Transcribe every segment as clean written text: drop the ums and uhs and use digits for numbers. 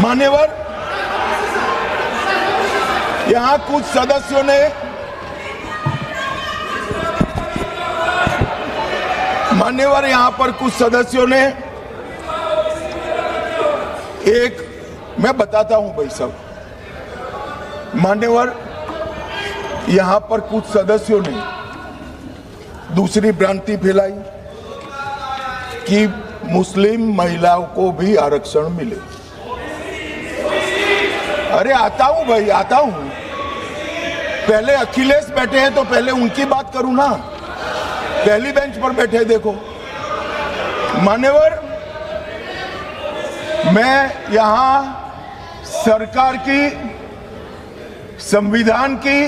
मान्यवर, यहां कुछ सदस्यों ने मैं बताता हूं भाई साहब, मान्यवर, यहां पर कुछ सदस्यों ने दूसरी भ्रांति फैलाई कि मुस्लिम महिलाओं को भी आरक्षण मिले। अरे आता हूं भाई, आता हूं। पहले अखिलेश बैठे हैं तो पहले उनकी बात करूं ना। पहली बेंच पर बैठे देखो। मान्यवर, मैं यहां सरकार की, संविधान की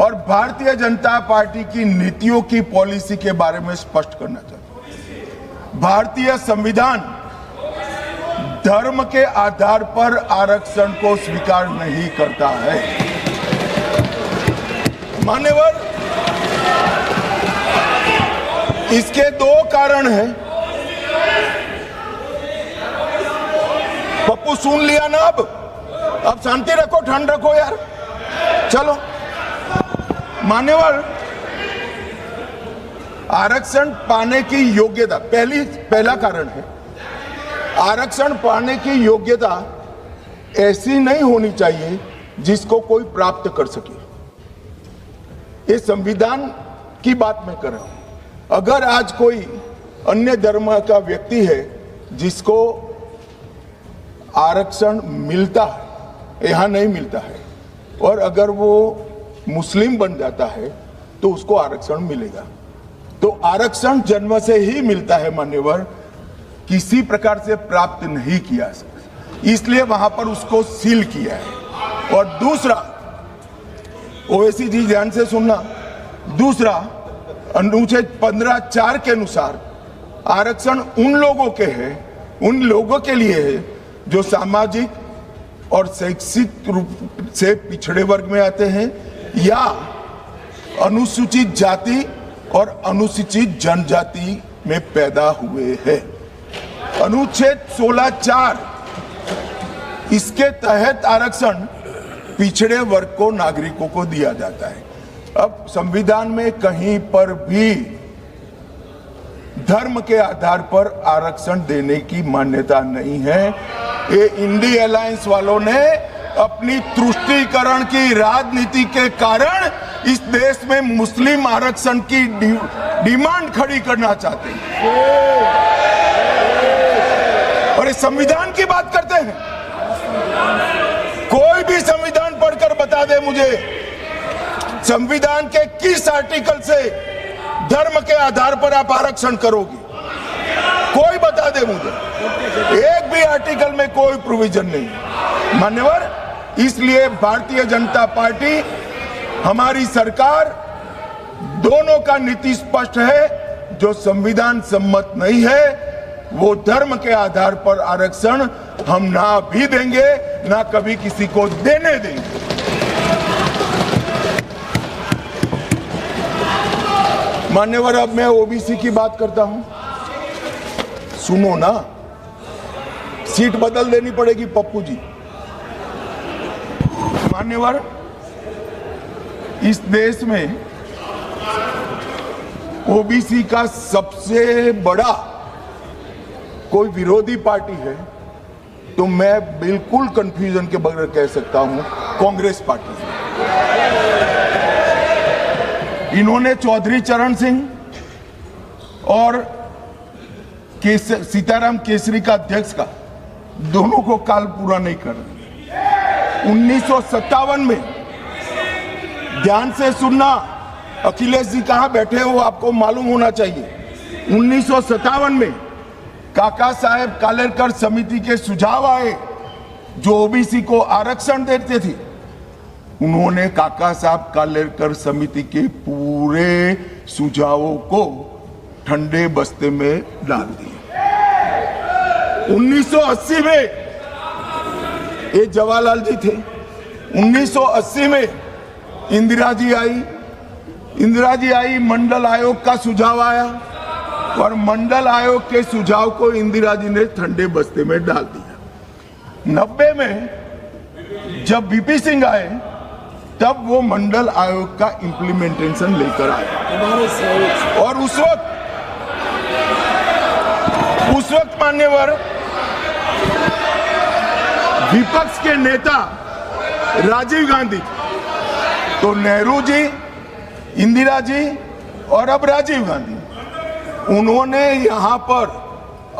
और भारतीय जनता पार्टी की नीतियों की पॉलिसी के बारे में स्पष्ट करना चाहता हूं। भारतीय संविधान धर्म के आधार पर आरक्षण को स्वीकार नहीं करता है। मान्यवर, इसके दो कारण हैं। पप्पू सुन लिया ना? अब शांति रखो, ठंड रखो यार। चलो मान्यवर, आरक्षण पाने की योग्यता पहला कारण है। आरक्षण पाने की योग्यता ऐसी नहीं होनी चाहिए जिसको कोई प्राप्त कर सके। ये संविधान की बात मैं कर रहा हूं। अगर आज कोई अन्य धर्म का व्यक्ति है जिसको आरक्षण मिलता है, यहां नहीं मिलता है, और अगर वो मुस्लिम बन जाता है तो उसको आरक्षण मिलेगा। तो आरक्षण जन्म से ही मिलता है मान्यवर, किसी प्रकार से प्राप्त नहीं किया, इसलिए वहां पर उसको सील किया है। और दूसरा, ओवैसी जी ध्यान से सुनना, दूसरा अनुच्छेद 15(4) के अनुसार आरक्षण उन लोगों के है, उन लोगों के लिए है जो सामाजिक और शैक्षिक रूप से पिछड़े वर्ग में आते हैं या अनुसूचित जाति और अनुसूचित जनजाति में पैदा हुए हैं। अनुच्छेद 16(4) इसके तहत आरक्षण पिछड़े वर्ग को, नागरिकों को दिया जाता है। अब संविधान में कहीं पर भी धर्म के आधार पर आरक्षण देने की मान्यता नहीं है। ये इंडी अलायंस वालों ने अपनी तुष्टीकरण की राजनीति के कारण इस देश में मुस्लिम आरक्षण की डिमांड खड़ी करना चाहते हैं, और इस संविधान की बात करते हैं। कोई भी संविधान पढ़कर बता दे मुझे, संविधान के किस आर्टिकल से धर्म के आधार पर आप आरक्षण करोगे? कोई बता दे मुझे। एक भी आर्टिकल में कोई प्रोविजन नहीं। मान्यवर, इसलिए भारतीय जनता पार्टी, हमारी सरकार, दोनों का नीति स्पष्ट है। जो संविधान सम्मत नहीं है वो धर्म के आधार पर आरक्षण हम ना भी देंगे, ना कभी किसी को देने देंगे। मान्यवर, अब मैं ओबीसी की बात करता हूं, सुनो ना। सीट बदल देनी पड़ेगी पप्पू जी। मान्यवर, इस देश में ओबीसी का सबसे बड़ा कोई विरोधी पार्टी है तो मैं बिल्कुल कंफ्यूजन के बगैर कह सकता हूं, कांग्रेस पार्टी। इन्होंने चौधरी चरण सिंह और सीताराम केसरी का अध्यक्ष का, दोनों को काल पूरा नहीं कर रहे। 1957 में, ध्यान से सुनना, अखिलेश जी कहां बैठे हो आपको मालूम होना चाहिए। 1957 में काका साहेब कालेलकर समिति के सुझाव आए जो ओबीसी को आरक्षण देते थे। उन्होंने काका साहब कालेलकर समिति के पूरे सुझावों को ठंडे बस्ते में डाल दिया। 1980 में, ये जवाहरलाल जी थे, 1980 में इंदिरा जी आई, मंडल आयोग का सुझाव आया और मंडल आयोग के सुझाव को इंदिरा जी ने ठंडे बस्ते में डाल दिया। 90 में जब बीपी सिंह आए तब वो मंडल आयोग का इम्प्लीमेंटेशन लेकर आए और उस वक्त मान्यवर विपक्ष के नेता राजीव गांधी, तो नेहरू जी, इंदिरा जी और अब राजीव गांधी, उन्होंने यहां पर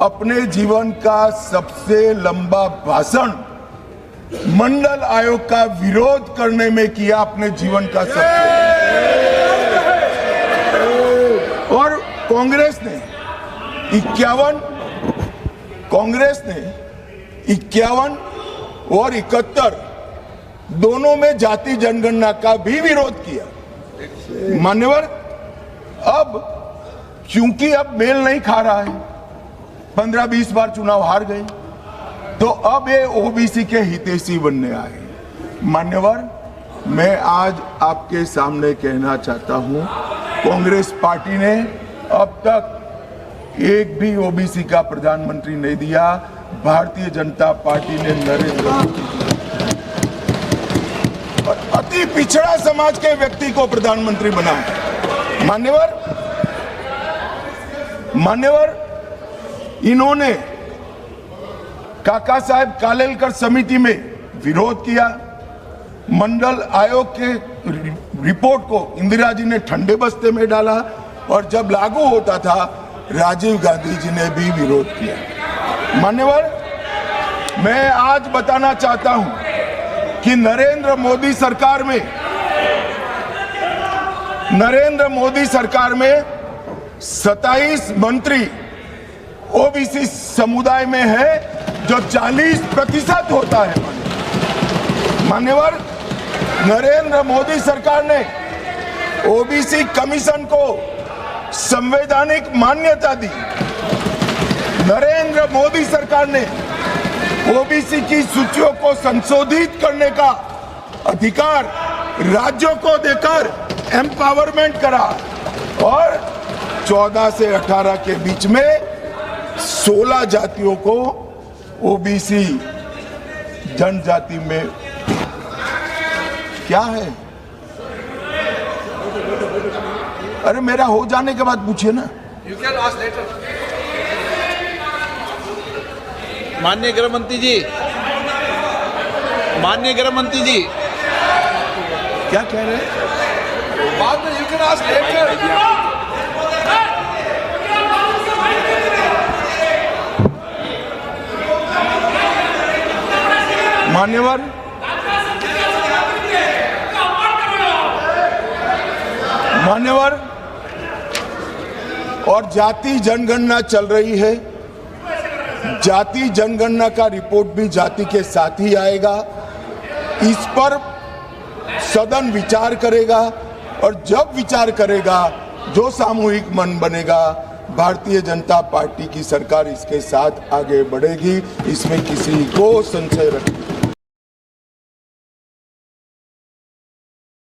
अपने जीवन का सबसे लंबा भाषण मंडल आयोग का विरोध करने में किया, अपने जीवन का सबसे। और कांग्रेस ने 51 और 71 दोनों में जाति जनगणना का भी विरोध किया। मान्यवर, अब क्योंकि अब मेल नहीं खा रहा है, 15-20 बार चुनाव हार गए, तो अब ये ओबीसी के हितैषी बनने आए। मान्यवर, मैं आज आपके सामने कहना चाहता हूं, कांग्रेस पार्टी ने अब तक एक भी ओबीसी का प्रधानमंत्री नहीं दिया। भारतीय जनता पार्टी ने नरेंद्र मोदी और अति पिछड़ा समाज के व्यक्ति को प्रधानमंत्री बनाया। मान्यवर, इन्होंने काका साहेब कालेलकर समिति में विरोध किया। मंडल आयोग के रिपोर्ट को इंदिरा जी ने ठंडे बस्ते में डाला और जब लागू होता था राजीव गांधी जी ने भी विरोध किया। मान्यवर, मैं आज बताना चाहता हूं कि नरेंद्र मोदी सरकार में 27 मंत्री ओबीसी समुदाय में है, जो 40% होता है। मान्यवर, नरेंद्र मोदी सरकार ने ओबीसी कमीशन को संवैधानिक मान्यता दी। नरेंद्र मोदी सरकार ने ओबीसी की सूचियों को संशोधित करने का अधिकार राज्यों को देकर एम्पावरमेंट करा और 14 से 18 के बीच में 16 जातियों को ओबीसी जनजाति में क्या है। अरे मेरा हो जाने के बाद पूछिए ना। You can ask later. माननीय गृह मंत्री जी, क्या कह रहे हैं? बाद में you can ask later. मान्यवर, और जाति जनगणना चल रही है। जाति जनगणना का रिपोर्ट भी जाति के साथ ही आएगा। इस पर सदन विचार करेगा और जब विचार करेगा, जो सामूहिक मन बनेगा, भारतीय जनता पार्टी की सरकार इसके साथ आगे बढ़ेगी। इसमें किसी को संशय रखने